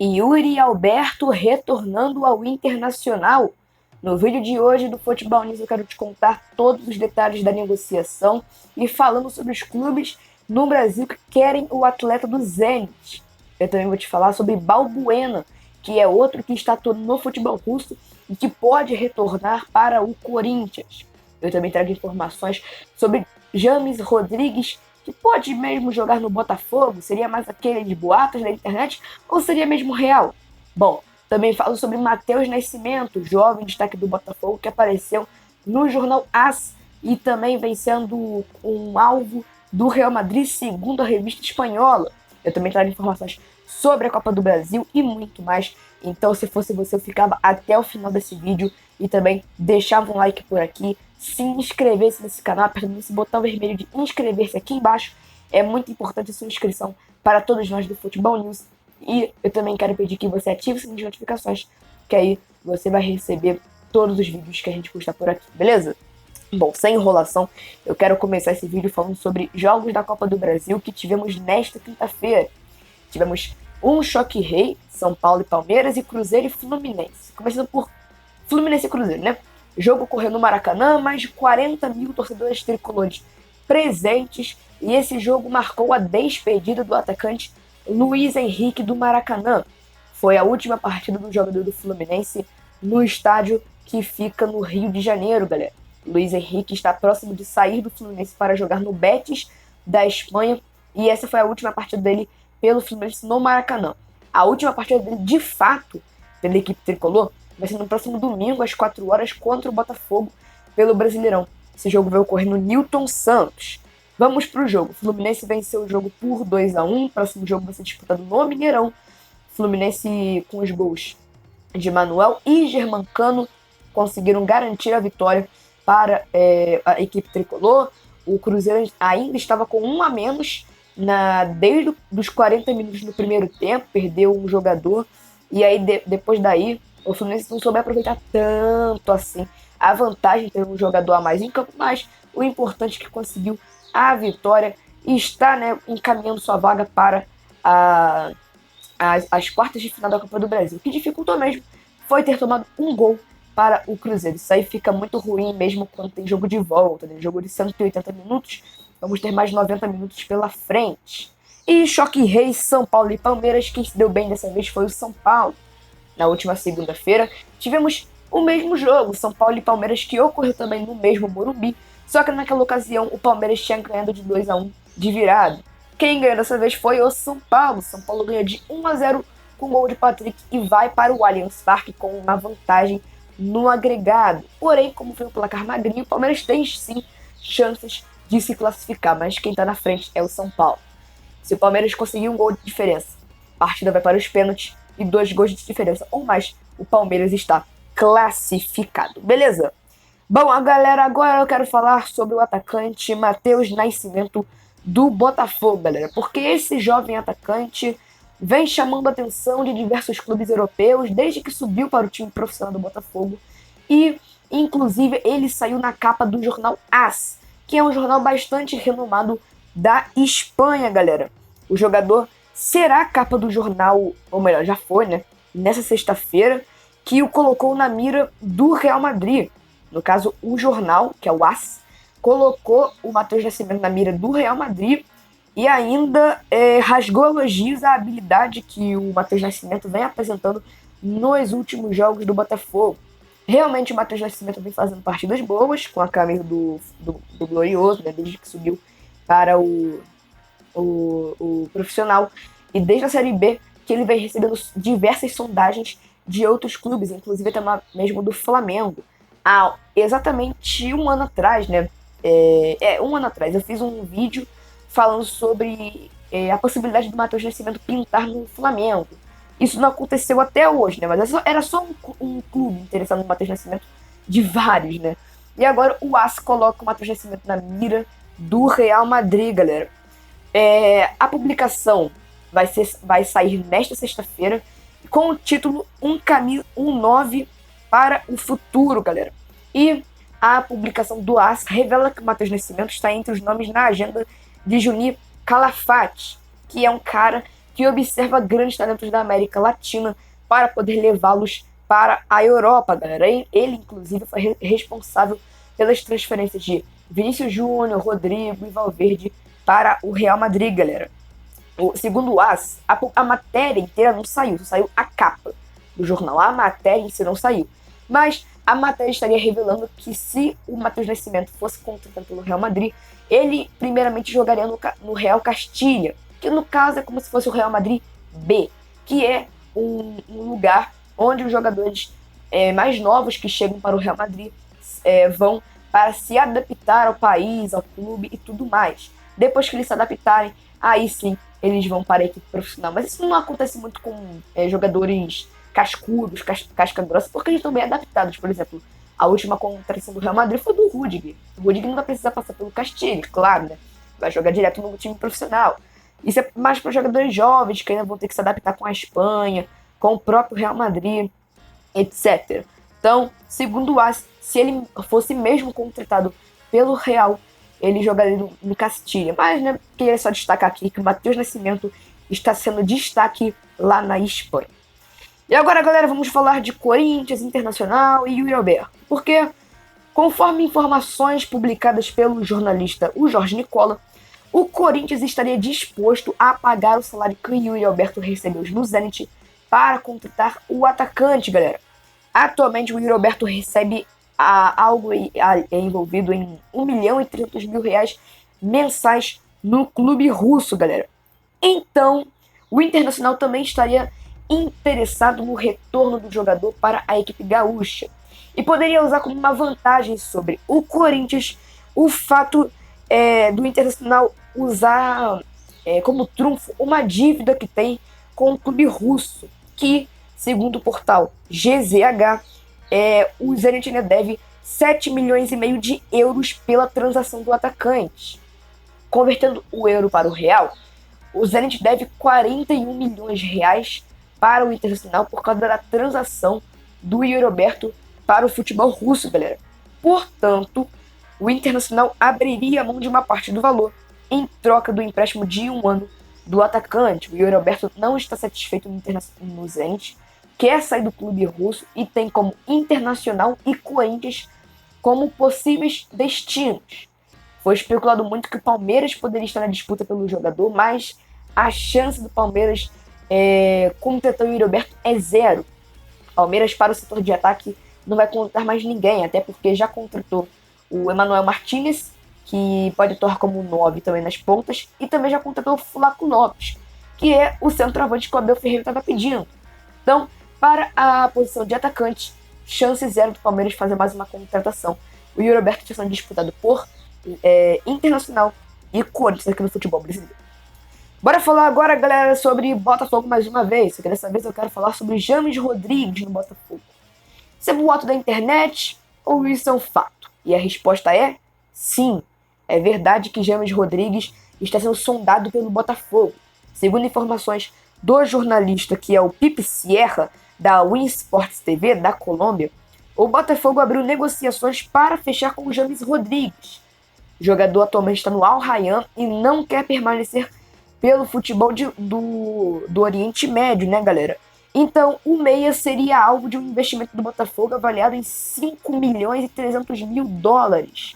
Yuri Alberto retornando ao Internacional. No vídeo de hoje do Futebol News eu quero te contar todos os detalhes da negociação e falando sobre os clubes no Brasil que querem o atleta do Zenit. Eu também vou te falar sobre Balbuena, que é outro que está atuando no futebol russo e que pode retornar para o Corinthians. Eu também trago informações sobre James Rodrigues, que pode mesmo jogar no Botafogo. Seria mais aquele de boatos da internet ou seria mesmo real? Bom, também falo sobre Matheus Nascimento, jovem destaque do Botafogo que apareceu no jornal AS e também vem sendo um alvo do Real Madrid, segundo a revista espanhola. Eu também trago informações sobre a Copa do Brasil e muito mais. Então, se fosse você, eu ficava até o final desse vídeo e também deixava um like por aqui, se inscrevesse nesse canal, apertando esse botão vermelho de inscrever-se aqui embaixo. É muito importante a sua inscrição para todos nós do Futebol News. E eu também quero pedir que você ative o sininho de notificações, que aí você vai receber todos os vídeos que a gente postar por aqui, beleza? Bom, sem enrolação, eu quero começar esse vídeo falando sobre jogos da Copa do Brasil que tivemos nesta quinta-feira. Tivemos um choque rei, São Paulo e Palmeiras, e Cruzeiro e Fluminense. Começando por Fluminense e Cruzeiro, né? Jogo ocorreu no Maracanã, mais de 40 mil torcedores tricolores presentes, e esse jogo marcou a despedida do atacante Luiz Henrique do Maracanã. Foi a última partida do jogador do Fluminense no estádio que fica no Rio de Janeiro, galera. Luiz Henrique está próximo de sair do Fluminense para jogar no Betis da Espanha, e essa foi a última partida dele pelo Fluminense no Maracanã. A última partida dele, de fato, pela equipe tricolor, vai ser no próximo domingo, às 4 horas, contra o Botafogo, pelo Brasileirão. Esse jogo vai ocorrer no Newton Santos. Vamos para o jogo. O Fluminense venceu o jogo por 2-1. O próximo jogo vai ser disputado no Mineirão. Fluminense com os gols de Manuel e Germancano conseguiram garantir a vitória para a equipe tricolor. O Cruzeiro ainda estava com um a menos desde os 40 minutos no primeiro tempo, perdeu um jogador, e aí depois daí o Fluminense não soube aproveitar tanto assim a vantagem de ter um jogador a mais em campo, mas o importante é que conseguiu a vitória e está, né, encaminhando sua vaga para as quartas de final da Copa do Brasil. O que dificultou mesmo foi ter tomado um gol para o Cruzeiro. Isso aí fica muito ruim mesmo quando tem jogo de volta, né? Jogo de 180 minutos, vamos ter mais 90 minutos pela frente. E choque rei, São Paulo e Palmeiras. Quem se deu bem dessa vez foi o São Paulo. Na última segunda-feira, tivemos o mesmo jogo, São Paulo e Palmeiras, que ocorreu também no mesmo Morumbi, só que naquela ocasião o Palmeiras tinha ganhado de 2-1 de virada. Quem ganhou dessa vez foi o São Paulo. São Paulo ganha de 1-0 com gol de Patrick e vai para o Allianz Parque com uma vantagem no agregado. Porém, como foi um placar magrinho, o Palmeiras tem sim chances de se classificar, mas quem está na frente é o São Paulo. Se o Palmeiras conseguir um gol de diferença, a partida vai para os pênaltis e 2 gols de diferença ou mais, o Palmeiras está classificado, beleza? Bom, galera, agora eu quero falar sobre o atacante Matheus Nascimento do Botafogo, galera, porque esse jovem atacante vem chamando a atenção de diversos clubes europeus desde que subiu para o time profissional do Botafogo e, inclusive, ele saiu na capa do jornal AS, que é um jornal bastante renomado da Espanha, galera. O jogador será a capa do jornal, ou melhor, já foi, né, nessa sexta-feira, que o colocou na mira do Real Madrid. No caso, o jornal, que é o AS, colocou o Matheus Nascimento na mira do Real Madrid e ainda rasgou elogios à habilidade que o Matheus Nascimento vem apresentando nos últimos jogos do Botafogo. Realmente o Matheus Nascimento vem fazendo partidas boas com a camisa do Glorioso, né, desde que subiu para o profissional, e desde a Série B que ele vem recebendo diversas sondagens de outros clubes, inclusive até mesmo do Flamengo. Há exatamente um ano atrás, né? Um ano atrás eu fiz um vídeo falando sobre a possibilidade do Matheus Nascimento pintar no Flamengo. Isso não aconteceu até hoje, né? Mas era só um clube interessado no Matheus Nascimento de vários, né? E agora o AS coloca o Matheus Nascimento na mira do Real Madrid, galera. A publicação vai sair nesta sexta-feira com o título Um 9 para o futuro, galera. E a publicação do AS revela que o Matheus Nascimento está entre os nomes na agenda de Juni Calafate, que é um cara que observa grandes talentos da América Latina para poder levá-los para a Europa, galera. Ele inclusive, foi responsável pelas transferências de Vinícius Júnior, Rodrigo e Valverde para o Real Madrid, galera. Segundo o AS, a matéria inteira não saiu, só saiu a capa do jornal. A matéria em si não saiu. Mas a matéria estaria revelando que se o Matheus Nascimento fosse contratado pelo Real Madrid, ele primeiramente jogaria no Real Castilha, que no caso é como se fosse o Real Madrid B, que é um lugar onde os jogadores mais novos que chegam para o Real Madrid vão para se adaptar ao país, ao clube e tudo mais. Depois que eles se adaptarem, aí sim eles vão para a equipe profissional. Mas isso não acontece muito com jogadores cascudos, casca grossa, porque eles estão bem adaptados. Por exemplo, a última contratação do Real Madrid foi do Rudiger. O Rudiger não vai precisar passar pelo Castilho, claro, né? Vai jogar direto no time profissional. Isso é mais para jogadores jovens que ainda vão ter que se adaptar com a Espanha, com o próprio Real Madrid, etc. Então, segundo o AS, se ele fosse mesmo contratado pelo Real, ele jogaria no Castilha. Mas, né, queria só destacar aqui que o Matheus Nascimento está sendo destaque lá na Espanha. E agora, galera, vamos falar de Corinthians, Internacional e Yuri Alberto. Porque, conforme informações publicadas pelo jornalista o Jorge Nicola, o Corinthians estaria disposto a pagar o salário que o Yuri Alberto recebeu no Zenit para contratar o atacante, galera. Atualmente, o Yuri Alberto recebe algo envolvido em R$1.300.000 mensais no clube russo, galera. Então, o Internacional também estaria interessado no retorno do jogador para a equipe gaúcha e poderia usar como uma vantagem sobre o Corinthians o fato do Internacional usar como trunfo uma dívida que tem com o clube russo, que, segundo o portal GZH, o Zenit deve 7,5 milhões de euros pela transação do atacante. Convertendo o euro para o real, o Zenit deve 41 milhões de reais para o Internacional por causa da transação do Yuri Alberto para o futebol russo, galera. Portanto, o Internacional abriria a mão de uma parte do valor em troca do empréstimo de 1 ano do atacante. O Yuri Alberto não está satisfeito no Zenit, quer sair do clube russo e tem como Internacional e Corinthians como possíveis destinos. Foi especulado muito que o Palmeiras poderia estar na disputa pelo jogador, mas a chance do Palmeiras contratar o Yuri Alberto é zero. O Palmeiras, para o setor de ataque, não vai contratar mais ninguém, até porque já contratou o Emmanuel Martinez, que pode atuar como 9 também nas pontas, e também já contratou o Flaco Lopes, que é o centroavante que o Abel Ferreira estava pedindo. Então, para a posição de atacante, chance zero do Palmeiras fazer mais uma contratação. O Yuri Alberto está sendo disputado por Internacional e Corinthians aqui no futebol brasileiro. Bora falar agora, galera, sobre Botafogo mais uma vez. Só que dessa vez eu quero falar sobre James Rodrigues no Botafogo. Isso é boato da internet ou isso é um fato? E a resposta é sim. É verdade que James Rodrigues está sendo sondado pelo Botafogo. Segundo informações do jornalista que é o Pipe Sierra, da Win Sports TV, da Colômbia, o Botafogo abriu negociações para fechar com o James Rodrigues. O jogador atualmente está no Al Rayyan e não quer permanecer pelo futebol do Oriente Médio, né, galera? Então, o meia seria alvo de um investimento do Botafogo avaliado em 5.300.000 dólares,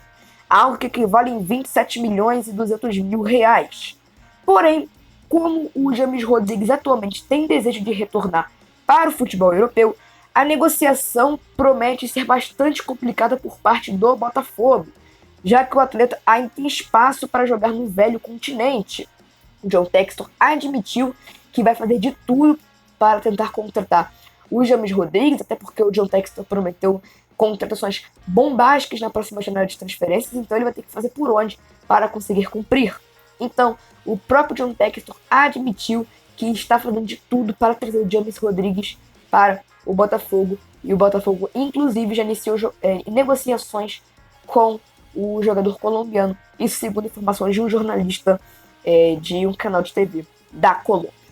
algo que equivale em 27.200.000 reais. Porém, como o James Rodrigues atualmente tem desejo de retornar para o futebol europeu, a negociação promete ser bastante complicada por parte do Botafogo, já que o atleta ainda tem espaço para jogar no velho continente. O John Textor admitiu que vai fazer de tudo para tentar contratar o James Rodrigues, até porque o John Textor prometeu contratações bombásticas na próxima janela de transferências, então ele vai ter que fazer por onde para conseguir cumprir. Então, o próprio John Textor admitiu que está fazendo de tudo para trazer o James Rodrigues para o Botafogo, e o Botafogo inclusive já iniciou negociações com o jogador colombiano, isso segundo informações de um jornalista de um canal de TV da Colômbia.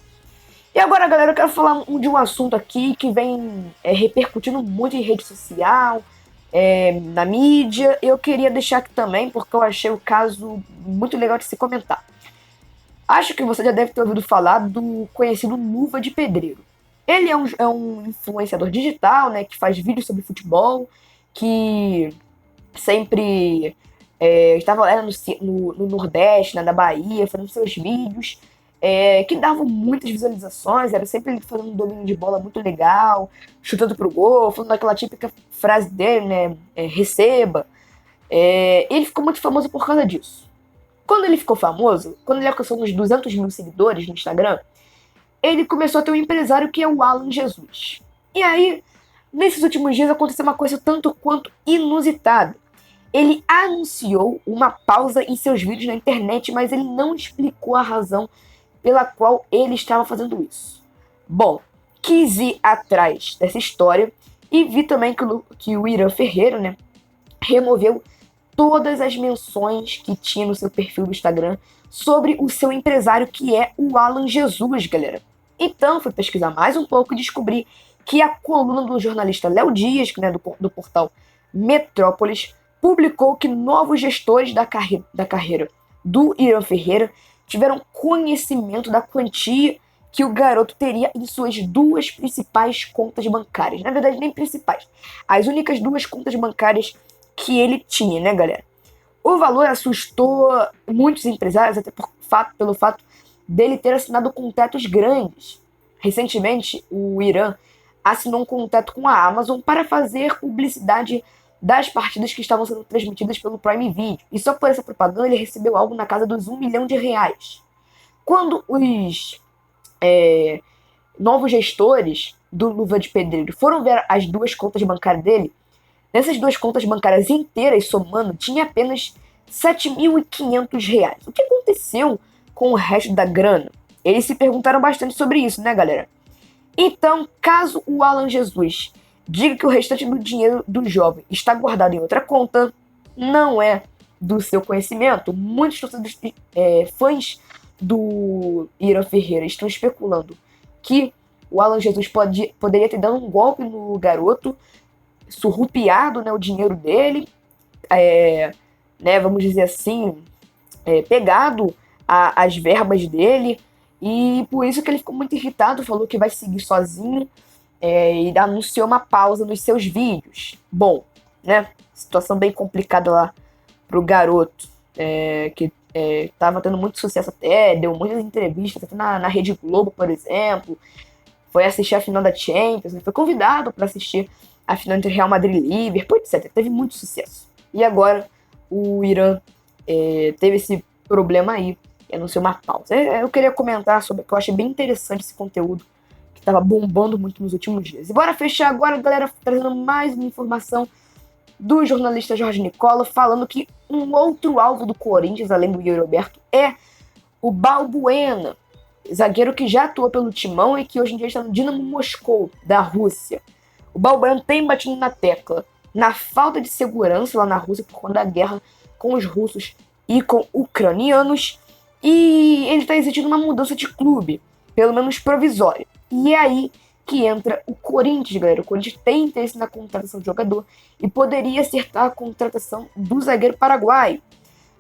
E agora, galera, eu quero falar de um assunto aqui que vem repercutindo muito em rede social, na mídia. Eu queria deixar aqui também, porque eu achei o caso muito legal de se comentar. Acho que você já deve ter ouvido falar do conhecido Luva de Pedreiro. Ele é um influenciador digital, né, que faz vídeos sobre futebol, que sempre estava lá no Nordeste, na Bahia, fazendo seus vídeos, que davam muitas visualizações, era sempre ele fazendo um domínio de bola muito legal, chutando pro gol, falando aquela típica frase dele, né, receba. Ele ficou muito famoso por causa disso. Quando ele ficou famoso, quando ele alcançou uns 200 mil seguidores no Instagram, ele começou a ter um empresário que é o Alan Jesus. E aí, nesses últimos dias aconteceu uma coisa tanto quanto inusitada. Ele anunciou uma pausa em seus vídeos na internet, mas ele não explicou a razão pela qual ele estava fazendo isso. Bom, quis ir atrás dessa história e vi também que o Irã Ferreira, né, removeu todas as menções que tinha no seu perfil do Instagram sobre o seu empresário, que é o Alan Jesus, galera. Então, fui pesquisar mais um pouco e descobri que a coluna do jornalista Léo Dias, né, do portal Metrópolis, publicou que novos gestores da carreira do Irã Ferreira tiveram conhecimento da quantia que o garoto teria em suas duas principais contas bancárias. Na verdade, nem principais. As únicas duas contas bancárias que ele tinha, né, galera? O valor assustou muitos empresários, até pelo fato dele ter assinado contratos grandes. Recentemente, o Irã assinou um contrato com a Amazon para fazer publicidade das partidas que estavam sendo transmitidas pelo Prime Video. E só por essa propaganda ele recebeu algo na casa dos R$1 milhão. Quando os novos gestores do Luva de Pedreiro foram ver as duas contas bancárias dele, nessas duas contas bancárias inteiras, somando, tinha apenas R$7.500. O que aconteceu com o resto da grana? Eles se perguntaram bastante sobre isso, né, galera? Então, caso o Alan Jesus diga que o restante do dinheiro do jovem está guardado em outra conta, não é do seu conhecimento. Muitos fãs do Irã Ferreira estão especulando que o Alan Jesus poderia ter dado um golpe no garoto, surrupiado, né, o dinheiro dele, né, vamos dizer assim, pegado as verbas dele, e por isso que ele ficou muito irritado, falou que vai seguir sozinho, e anunciou uma pausa nos seus vídeos. Bom, né, situação bem complicada lá pro garoto, que tava tendo muito sucesso até, deu muitas entrevistas, até na Rede Globo, por exemplo, foi assistir a final da Champions, né, foi convidado para assistir a final entre Real Madrid e Liverpool, etc. Teve muito sucesso. E agora o Irã teve esse problema aí, anunciou uma pausa. Eu queria comentar sobre, que eu achei bem interessante esse conteúdo, que estava bombando muito nos últimos dias. E bora fechar agora, galera, trazendo mais uma informação do jornalista Jorge Nicola, falando que um outro alvo do Corinthians, além do Yuri Alberto, é o Balbuena, zagueiro que já atuou pelo Timão e que hoje em dia está no Dinamo Moscou, da Rússia. O Balbuena tem batido na tecla na falta de segurança lá na Rússia por conta da guerra com os russos e com ucranianos, e ele está exigindo uma mudança de clube, pelo menos provisória. E é aí que entra o Corinthians, galera. O Corinthians tem interesse na contratação do jogador e poderia acertar a contratação do zagueiro paraguaio.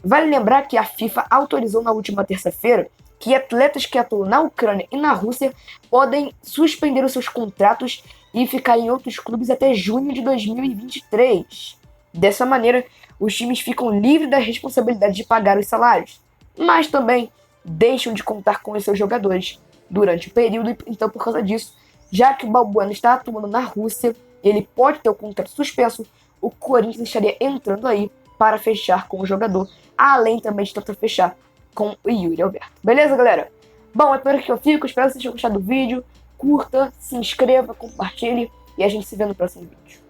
Vale lembrar que a FIFA autorizou na última terça-feira que atletas que atuam na Ucrânia e na Rússia podem suspender os seus contratos e ficar em outros clubes até junho de 2023. Dessa maneira, os times ficam livres da responsabilidade de pagar os salários, mas também deixam de contar com os seus jogadores durante o período. Então, por causa disso, já que o Balbuena está atuando na Rússia, ele pode ter o contrato suspenso, o Corinthians estaria entrando aí para fechar com o jogador, além também de tentar fechar com o Yuri Alberto. Beleza, galera? Bom, é por aqui que eu fico. Espero que vocês tenham gostado do vídeo. Curta, se inscreva, compartilhe e a gente se vê no próximo vídeo.